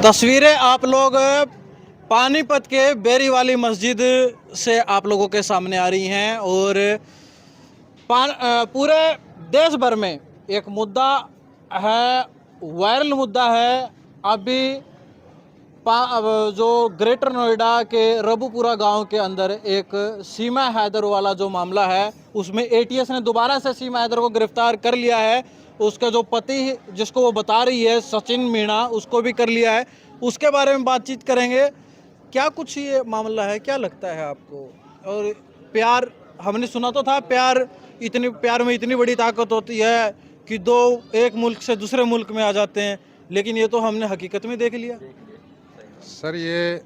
तस्वीरें आप लोग पानीपत के बेरी वाली मस्जिद से आप लोगों के सामने आ रही हैं और पूरे देश भर में एक मुद्दा है, वायरल मुद्दा है। अभी अब जो ग्रेटर नोएडा के रबूपुरा गांव के अंदर एक सीमा हैदर वाला जो मामला है, उसमें एटीएस ने दोबारा से सीमा हैदर को गिरफ्तार कर लिया है। उसका जो पति जिसको वो बता रही है सचिन मीणा, उसको भी कर लिया है। उसके बारे में बातचीत करेंगे। क्या कुछ ये मामला है, क्या लगता है आपको? और प्यार, हमने सुना तो था प्यार में इतनी बड़ी ताकत होती है कि दो एक मुल्क से दूसरे मुल्क में आ जाते हैं, लेकिन ये तो हमने हकीकत में देख लिया। सर, ये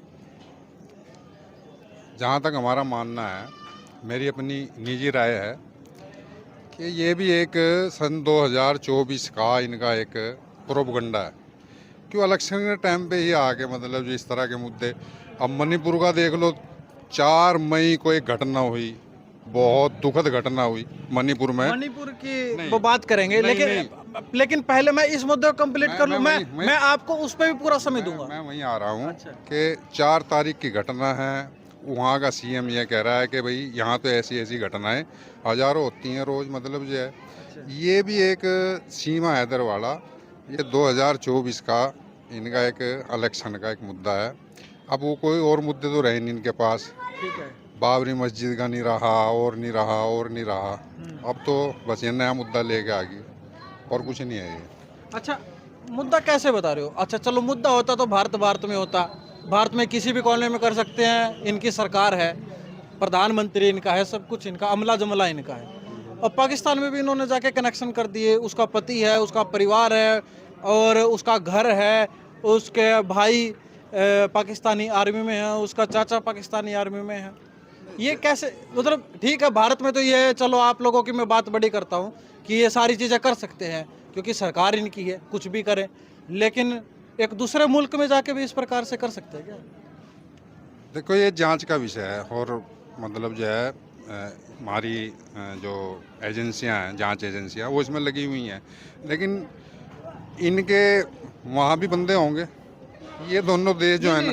जहाँ तक हमारा मानना है, मेरी अपनी निजी राय है कि ये भी एक सन 2024 का इनका एक प्रोपगंडा है। क्यों इलेक्शन के टाइम पे ही आके मतलब जो इस तरह के मुद्दे। अब मणिपुर का देख लो, 4 मई को एक घटना हुई, बहुत दुखद घटना हुई मणिपुर में। मणिपुर की वो बात करेंगे, लेकिन पहले मैं इस मुद्दे को कंप्लीट कर लूं। मैं आपको उस पर भी पूरा समय दूंगा। मैं वहीं आ रहा हूँ। अच्छा। कि 4 तारीख की घटना है। वहाँ का सीएम ये कह रहा है कि भाई यहाँ तो ऐसी ऐसी घटनाएं हजारों होती हैं रोज, मतलब जो है। अच्छा। ये भी एक सीमा हैदर वाला, ये 2024 का इनका एक इलेक्शन का एक मुद्दा है। अब वो कोई और मुद्दे तो रहे नहीं इनके पास। ठीक है। बाबरी मस्जिद का नहीं रहा, और नहीं रहा, और नहीं रहा। अब तो बस ये नया मुद्दा लेके आ गई, और कुछ नहीं है ये। अच्छा, मुद्दा कैसे बता रहे हो? अच्छा चलो, मुद्दा होता तो भारत में होता। भारत में किसी भी कोने में कर सकते हैं। इनकी सरकार है, प्रधानमंत्री इनका है, सब कुछ इनका, अमला जमला इनका है। और पाकिस्तान में भी इन्होंने जाके कनेक्शन कर दिए। उसका पति है, उसका परिवार है और उसका घर है। उसके भाई पाकिस्तानी आर्मी में है, उसका चाचा पाकिस्तानी आर्मी में है। ये कैसे, मतलब ठीक है, भारत में तो ये है, चलो आप लोगों की मैं बात बड़ी करता हूँ कि ये सारी चीज़ें कर सकते हैं क्योंकि सरकार इनकी है, कुछ भी करें। लेकिन एक दूसरे मुल्क में जाके भी इस प्रकार से कर सकते हैं क्या? देखो, ये जांच का विषय है, और मतलब जो है हमारी जो एजेंसियां हैं, जांच एजेंसियां, वो इसमें लगी हुई हैं। लेकिन इनके वहाँ भी बंदे होंगे। ये दोनों देश जो है ना,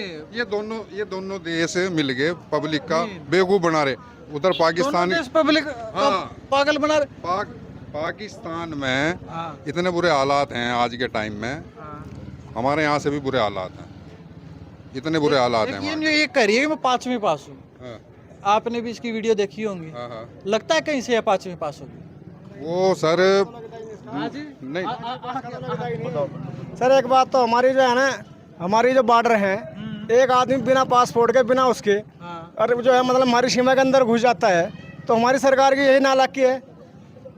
ये दोनों देश मिल के पब्लिक का बेवकूफ़ बना रहे। उधर पाकिस्तान, दोनों देश पब्लिक हाँ, पागल बना रहे। पाकिस्तान में हाँ, इतने बुरे हालात हैं आज के टाइम में। हाँ। हमारे यहाँ से भी बुरे हालात हैं, इतने बुरे हालात हैं वहाँ ये कह रही है कि मैं 5वीं पास हूँ। के। हाँ, आपने भी इसकी वीडियो देखी होंगी। हाँ, हाँ। लगता है कहीं से 5वीं पास होगी। वो सर हाँ जी। नहीं, सर, एक बात तो हमारी जो है ना, हमारी जो बॉर्डर है, एक आदमी बिना पासपोर्ट के, बिना उसके, हाँ। और जो है मतलब हमारी सीमा के अंदर घुस जाता है, तो हमारी सरकार की यही नालायकी है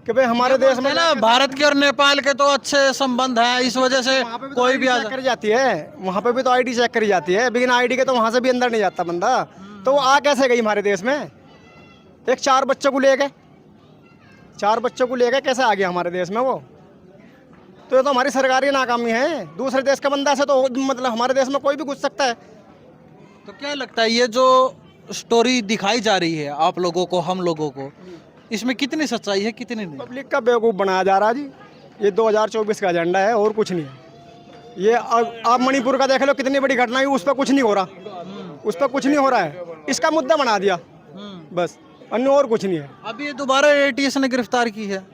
कि भाई हमारे देश में ना भारत के और नेपाल के तो अच्छे संबंध हैं, इस वजह से कोई भी आ चेक करी जाती है। वहाँ पे भी तो आईडी चेक करी जाती है। बिना आईडी के तो वहाँ से भी अंदर नहीं जाता बंदा। तो वो आ कैसे गई हमारे देश में? एक 4 बच्चों को लेके कैसे आ गया हमारे देश में वो? तो ये तो हमारी सरकारी नाकामी है। दूसरे देश का बंदा से तो मतलब हमारे देश में कोई भी घुस सकता है। तो क्या लगता है ये जो स्टोरी दिखाई जा रही है आप लोगों को, हम लोगों को, इसमें कितनी सच्चाई है, कितनी नहीं? पब्लिक का बेवकूफ़ बनाया जा रहा है जी। ये 2024 का एजेंडा है और कुछ नहीं है। ये आप मणिपुर का देख लो, कितनी बड़ी घटना हुई, उस पर कुछ नहीं हो रहा। उस पर कुछ नहीं हो रहा है, इसका मुद्दा बना दिया बस, अन्य और कुछ नहीं है। अब ये दोबारा एटीएस ने गिरफ्तार की है।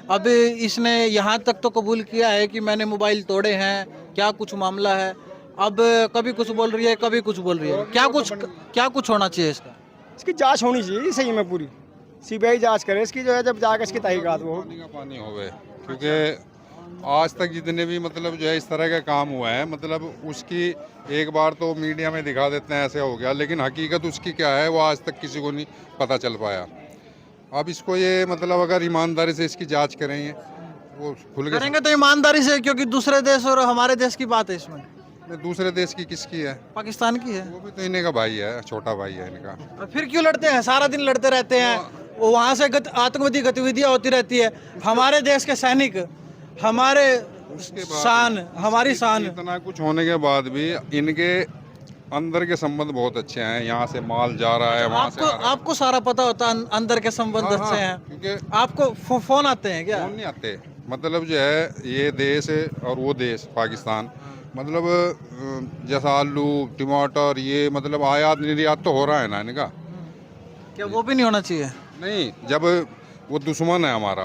अब इसने यहाँ तक तो कबूल किया है कि मैंने मोबाइल तोड़े हैं, क्या कुछ मामला है। अब कभी कुछ बोल रही है, कभी कुछ बोल रही है। क्या कुछ होना चाहिए इसका? इसकी जांच होनी चाहिए सही में, पूरी सीबीआई जांच करे इसकी, जो है जब जाकर इसकी तहकीकात हो। पानी का पानी हो गए। क्योंकि आज तक जितने भी मतलब जो है इस तरह का काम हुआ है, मतलब उसकी एक बार तो मीडिया में दिखा देते हैं ऐसे हो गया, लेकिन हकीकत उसकी क्या है वो आज तक किसी को नहीं पता चल पाया। अब इसको ये मतलब अगर ईमानदारी से इसकी जांच करेंगे, वो खुल के करेंगे तो ईमानदारी से, क्योंकि दूसरे देश और हमारे देश की बात है इसमें। दूसरे देश की किसकी है? पाकिस्तान की है। वो भी तो इन्हीं का भाई है, छोटा भाई है इनका। और फिर क्यों लड़ते हैं? सारा दिन लड़ते रहते हैं। वो वहाँ से आतंकवादी गतिविधियाँ होती रहती है। हमारे देश के सैनिक, हमारे शान, हमारी शान। इतना कुछ होने के बाद भी इनके अंदर के संबंध बहुत अच्छे हैं। यहाँ से माल जा रहा है, वहाँ से आ रहा है। आपको सारा पता होता है अंदर के संबंध हाँ, अच्छे हैं। क्योंकि आपको फोन आते हैं क्या? फोन नहीं आते। मतलब जो है ये देश और वो देश पाकिस्तान, मतलब जैसा आलू टमाटर ये मतलब आयात निर्यात तो हो रहा है ना इनका। क्या वो भी नहीं होना चाहिए? नहीं, जब वो दुश्मन है हमारा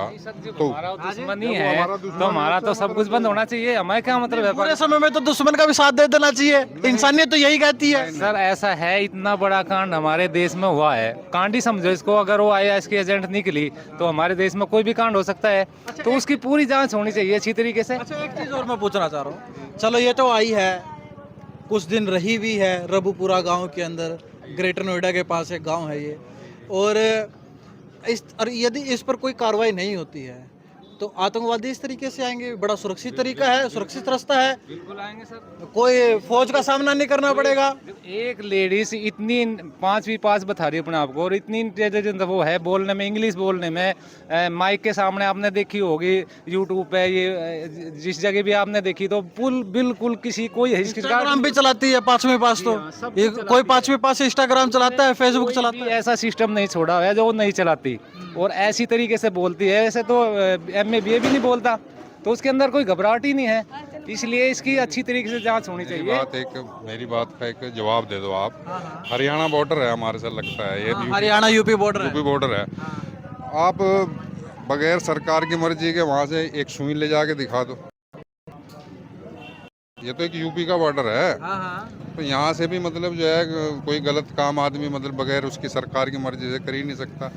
तो हमारा दुश्मनी जब वो है हमारा दुश्मन तो है, हमारा तो तो सब कुछ बंद होना चाहिए। हमें क्या मतलब है? बुरे समय में तो दुश्मन का भी साथ दे देना चाहिए, इंसानियत तो यही कहती है। सर ऐसा है, इतना बड़ा कांड हमारे देश में हुआ है, कांड ही समझो इसको। अगर वो आईएएस की एजेंट निकली तो हमारे देश में कोई भी कांड हो सकता है, तो उसकी पूरी जांच होनी चाहिए अच्छी तरीके से। अच्छा, एक चीज और मैं पूछना चाह रहा हूँ। चलो ये तो आई है, कुछ दिन रही भी है रबुपुरा गांव के अंदर, ग्रेटर नोएडा के पास एक गांव है ये, और यदि इस पर कोई कार्रवाई नहीं होती है तो आतंकवादी इस तरीके से आएंगे। बड़ा सुरक्षित तरीका है, सुरक्षित रास्ता है, बिल्कुल आएंगे सर। कोई फौज का सामना नहीं करना पड़ेगा। एक लेडीज इतनी पांचवी पास बता रही है अपने आप को, और इतनी इंटेलिजेंट वो है बोलने में, इंग्लिश बोलने में, माइक के सामने आपने देखी होगी यूट्यूब पे, ये जिस जगह भी आपने देखी, तो बिल्कुल किसी कोई इंस्टाग्राम भी चलाती है पांचवी पास, तो ये कोई पांचवी पास इंस्टाग्राम चलाता है, फेसबुक चलाता है। ऐसा सिस्टम नहीं छोड़ा है जो वो नहीं चलाती, और ऐसी तरीके से बोलती है। ऐसे तो एमए बीए भी नहीं बोलता, तो उसके अंदर कोई घबराहट ही नहीं है। इसलिए इसकी अच्छी तरीके से जांच होनी चाहिए। मेरी बात का एक जवाब दे दो आप। हरियाणा बॉर्डर है हमारे से, लगता है ये हरियाणा यूपी बॉर्डर है। यूपी बॉर्डर है। आप बगैर सरकार की मर्जी के वहाँ से एक सुई ले जाके दिखा दो, ये तो एक यूपी का बॉर्डर है। तो यहाँ से भी मतलब जो है कोई गलत काम आदमी मतलब बगैर उसकी सरकार की मर्जी से कर ही नहीं सकता।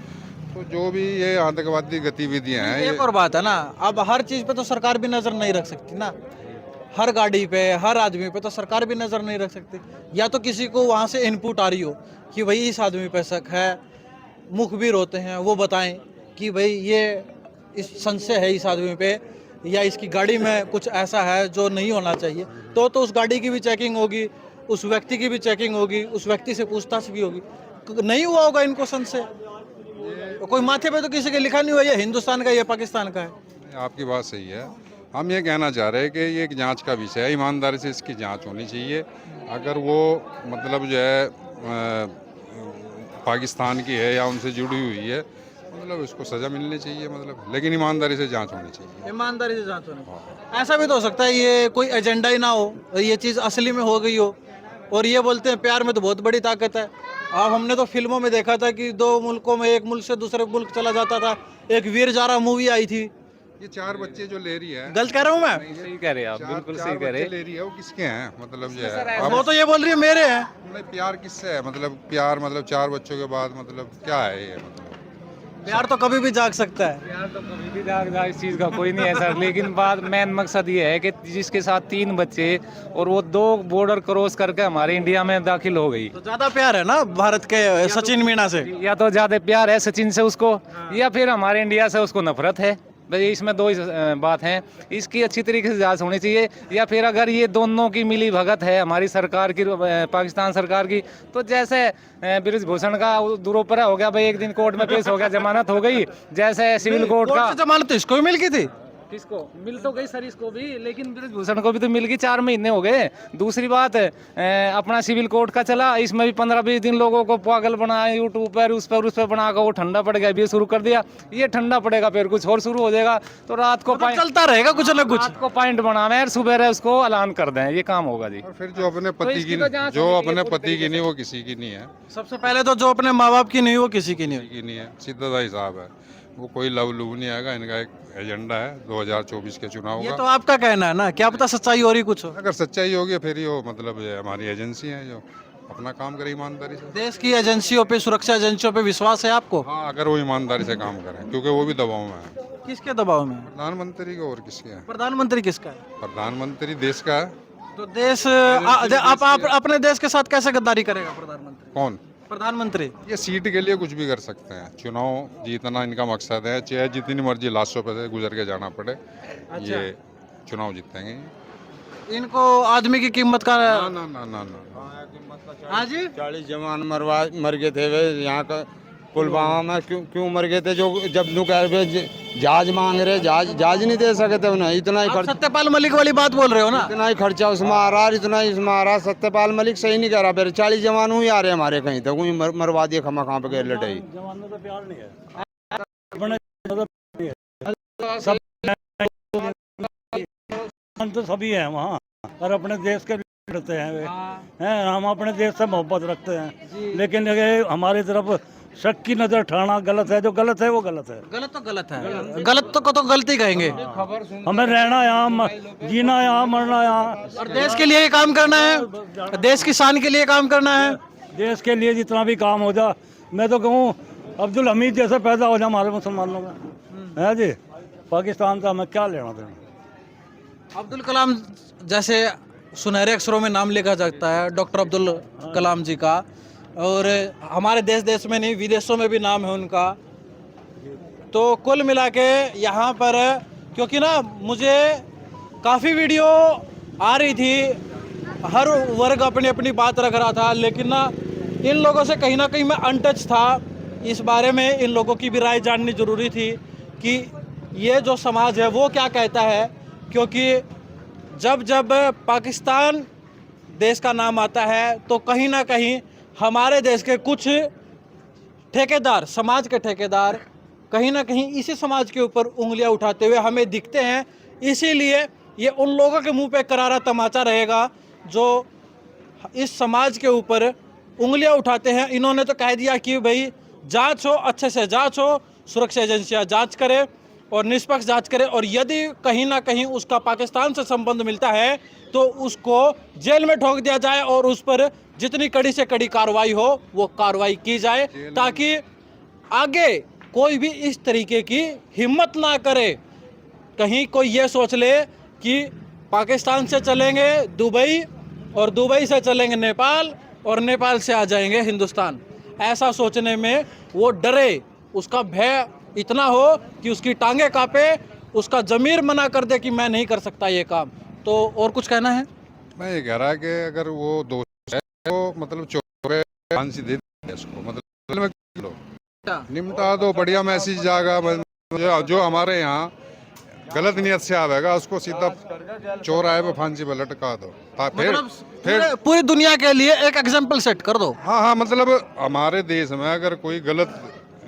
तो जो भी ये आतंकवादी गतिविधियां हैं, एक और बात है ना, अब हर चीज पे तो सरकार भी नजर नहीं रख सकती ना। हर गाड़ी पे, हर आदमी पे तो सरकार भी नजर नहीं रख सकती। या तो किसी को वहां से इनपुट आ रही हो कि भाई इस आदमी पे शक है, मुखबिर होते हैं वो बताएं कि भाई ये इस संशय है इस आदमी पे, या इसकी गाड़ी में कुछ ऐसा है जो नहीं होना चाहिए, तो उस गाड़ी की भी चेकिंग होगी, उस व्यक्ति की भी चेकिंग होगी, उस व्यक्ति से पूछताछ भी होगी। नहीं हुआ होगा इनको संशय, कोई माथे पे तो किसी के लिखा नहीं हुआ ये हिंदुस्तान का, ये पाकिस्तान का है। आपकी बात सही है। हम ये कहना चाह रहे हैं कि ये एक जांच का विषय है, ईमानदारी से इसकी जांच होनी चाहिए। अगर वो मतलब जो है पाकिस्तान की है या उनसे जुड़ी हुई है, मतलब उसको सज़ा मिलनी चाहिए, मतलब लेकिन ईमानदारी से जांच होनी चाहिए। ईमानदारी से जांच होनी चाहिए। ऐसा भी तो हो सकता है ये कोई एजेंडा ही ना हो, ये चीज़ असली में हो गई हो, और ये बोलते हैं प्यार में तो बहुत बड़ी ताकत है। अब हमने तो फिल्मों में देखा था कि दो मुल्कों में, एक मुल्क से दूसरे मुल्क चला जाता था। एक वीर जारा मूवी आई थी। ये 4 बच्चे जो ले रही है, गलत कह रहा हूँ मैं? सही कह रहे हैं आप, बिल्कुल सही कह रहे हैं। ले रही है, वो किसके हैं मतलब जो है? अब वो तो ये बोल रही है मेरे हैं। नहीं, प्यार किससे है? मतलब प्यार मतलब 4 बच्चों के बाद मतलब क्या है ये? मतलब प्यार तो कभी भी जाग सकता है। प्यार तो कभी भी जागदा, इस चीज़ का कोई नहीं है सर। लेकिन बात मेन मकसद ये है कि जिसके साथ 3 बच्चे और वो 2 बॉर्डर क्रॉस करके हमारे इंडिया में दाखिल हो गई, तो ज्यादा प्यार है ना भारत के सचिन मीना से। या तो ज्यादा प्यार है सचिन से उसको, या फिर हमारे इंडिया से उसको नफरत है। बस इसमें 2 ही बात हैं। इसकी अच्छी तरीके से जांच होनी चाहिए, या फिर अगर ये दोनों की मिली भगत है हमारी सरकार की, पाकिस्तान सरकार की, तो जैसे ब्रिजभूषण का दुरोपरा हो गया भाई, एक दिन कोर्ट में पेश हो गया, जमानत हो गई, जैसे सिविल कोर्ट का। जमानत तो इसको भी मिल गई थी। किसको मिल तो गई सर? इसको भी, लेकिन ब्रिजभूषण को भी तो मिल गई, 4 महीने हो गए। दूसरी बात अपना सिविल कोर्ट का चला, इसमें भी 15-20 दिन लोगों को पागल बनाया यूट्यूब पर, उस पर बनाकर वो ठंडा पड़ गया, भी शुरू कर दिया। ये ठंडा पड़ेगा फिर कुछ और शुरू हो जाएगा, तो रात को चलता रहेगा कुछ ना कुछ। रात को पॉइंट बनाना है, सुबह उसको ऐलान कर दें, ये काम होगा जी। और फिर जो अपने पति इसकी की तो जांच जो होनी अपने चाहिए पति की नहीं, वो किसी की नहीं है। सबसे पहले तो जो अपने माँ बाप की नहीं वो किसी की नहीं हुई। की नहीं है, सीधा सा हिसाब है। वो कोई लव लूब नहीं आएगा, इनका एक एजेंडा है 2024 के चुनाव ये का। तो आपका कहना है ना, क्या पता सच्चाई हो रही कुछ हो। अगर सच्चाई होगी फिर ही वो मतलब ये हमारी एजेंसी है जो अपना काम करे ईमानदारी से। देश की एजेंसियों पे, सुरक्षा एजेंसियों पे विश्वास है आपको? हाँ, अगर वो ईमानदारी से काम करें, क्योंकि वो भी दबाव में है। किसके दबाव में? प्रधानमंत्री का और किसके है? प्रधानमंत्री किसका है? प्रधानमंत्री देश का है। तो देश आप अपने देश के साथ कैसे गद्दारी करेगा प्रधानमंत्री? कौन? प्रधानमंत्री। ये सीट के लिए कुछ भी कर सकते हैं, चुनाव जीतना इनका मकसद है, चाहे जितनी मर्जी लाशों पे से गुजर के जाना पड़े, ये चुनाव जीतेंगे। इनको आदमी की कीमत का ना ना ना ना ना। हाँ जी, 40 जवान मर गए थे वे यहाँ का पुलवामा में। क्यों मर गए थे? जो जब नु कह रहे जहाज मांग रहे, जहाज नहीं दे सके थे उन्हें। इतना ही आप खर्च, सत्यपाल मलिक वाली बात बोल रहे हो ना? इतना ही खर्चा उसमें आ रहा, इतना ही इसमें आ रहा। सत्यपाल मलिक सही नहीं कह रहा। फिर 40 जवान हुई आ रहे हमारे कहीं तक, वही मरवा दिए खमा खा पे गए लड़ाई। तो सभी है वहाँ, और अपने देश के लिए लड़ते हैं वे हैं। हम अपने देश से मोहब्बत रखते हैं, लेकिन ये हमारी तरफ शक की नज़र ठाना गलत है। जो गलत है वो गलत है। गलत तो गलत है, गलत तो को तो गलती कहेंगे। हमें रहना यहाँ, जीना यहाँ, मरना यहाँ। और देश के लिए काम करना है, देश की शान के लिए काम करना है। देश के लिए जितना भी काम हो जा, मैं तो कहूँ अब्दुल हमीद जैसे पैदा हो जाए हमारे मुसलमानों में, है जी। पाकिस्तान का हमें क्या लेना देना। अब्दुल कलाम जैसे सुनहरे अक्षरों में नाम लिखा जाता है डॉक्टर अब्दुल कलाम जी का, और हमारे देश में नहीं विदेशों में भी नाम है उनका। तो कुल मिला के यहाँ पर, क्योंकि ना मुझे काफ़ी वीडियो आ रही थी, हर वर्ग अपनी अपनी बात रख रहा था, लेकिन ना इन लोगों से कहीं ना कहीं मैं अनटच था। इस बारे में इन लोगों की भी राय जाननी ज़रूरी थी कि ये जो समाज है वो क्या कहता है। क्योंकि जब जब पाकिस्तान देश का नाम आता है तो कहीं ना कहीं हमारे देश के कुछ ठेकेदार, समाज के ठेकेदार कहीं ना कहीं इसी समाज के ऊपर उंगलियां उठाते हुए हमें दिखते हैं। इसीलिए ये उन लोगों के मुंह पे करारा तमाचा रहेगा जो इस समाज के ऊपर उंगलियां उठाते हैं। इन्होंने तो कह दिया कि भाई जांच हो, अच्छे से जांच हो, सुरक्षा एजेंसियां जांच करें और निष्पक्ष जांच करें, और यदि कहीं ना कहीं उसका पाकिस्तान से संबंध मिलता है तो उसको जेल में ठोक दिया जाए और उस पर जितनी कड़ी से कड़ी कार्रवाई हो वो कार्रवाई की जाए, ताकि आगे कोई भी इस तरीके की हिम्मत ना करे। कहीं कोई ये सोच ले कि पाकिस्तान से चलेंगे दुबई और दुबई से चलेंगे नेपाल और नेपाल से आ जाएंगे हिंदुस्तान, ऐसा सोचने में वो डरे, उसका भय इतना हो कि उसकी टांगे कांपे, उसका ज़मीर मना कर दे कि मैं नहीं कर सकता ये काम। तो और कुछ कहना है? मैं ये कह रहा है कि अगर वो दोस्त है तो मतलब चोर फांसी दे दे इसको, मतलब निपटा दो, बढ़िया मैसेज जाएगा। जो हमारे यहाँ गलत नियत से आवेगा उसको सीधा चौराहे पे फांसी पे लटका दो। फिर पूरी दुनिया के लिए एक एग्जाम्पल सेट कर दो। हाँ हाँ, मतलब हमारे देश में अगर कोई गलत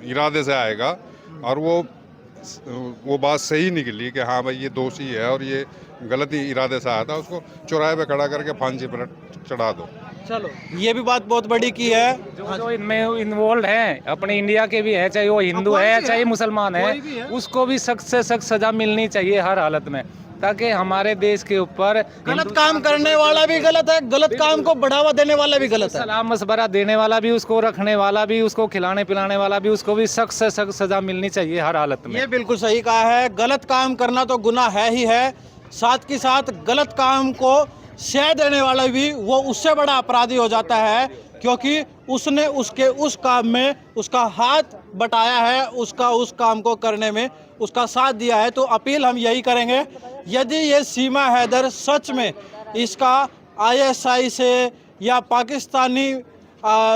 इरादे से आएगा और वो बात सही निकली कि हाँ भाई ये दोषी है और ये गलत इरादे से आया था, उसको चौराहे पे खड़ा करके फांसी पर चढ़ा दो। चलो, ये भी बात बहुत बड़ी की है। जो इनमें इन्वॉल्व हैं अपने इंडिया के भी हैं, चाहे वो हिंदू है चाहे मुसलमान है, उसको भी सख्त से सख्त सजा मिलनी चाहिए हर हालत में, ताकि हमारे देश के ऊपर गलत काम करने वाला भी गलत है, गलत काम को बढ़ावा देने वाला भी गलत है, सलाम मशवरा देने वाला भी, उसको रखने वाला भी, उसको खिलाने पिलाने वाला भी, उसको भी सख्त से सख्त सजा मिलनी चाहिए हर हालत में। ये बिल्कुल सही कहा है। गलत काम करना तो गुनाह है ही है, साथ के साथ गलत काम को शह देने वाला भी वो उससे बड़ा अपराधी हो जाता है, क्योंकि उसने उसके उस काम में उसका हाथ बटाया है, उसका उस काम को करने में उसका साथ दिया है। तो अपील हम यही करेंगे, यदि ये सीमा हैदर सच में इसका ISI से या पाकिस्तानी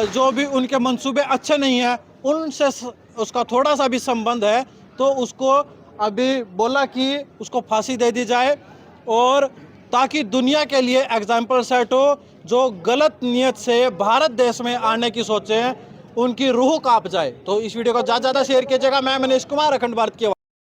जो भी उनके मंसूबे अच्छे नहीं हैं उनसे उसका थोड़ा सा भी संबंध है तो उसको अभी बोला कि उसको फांसी दे दी जाए, और ताकि दुनिया के लिए एग्जाम्पल सेट हो। जो गलत नियत से भारत देश में आने की सोचें उनकी रूह कांप जाए। तो इस वीडियो को ज़्यादा से ज़्यादा शेयर कीजिएगा। मैं मनीष कुमार, अखंड भारत की आवाज़।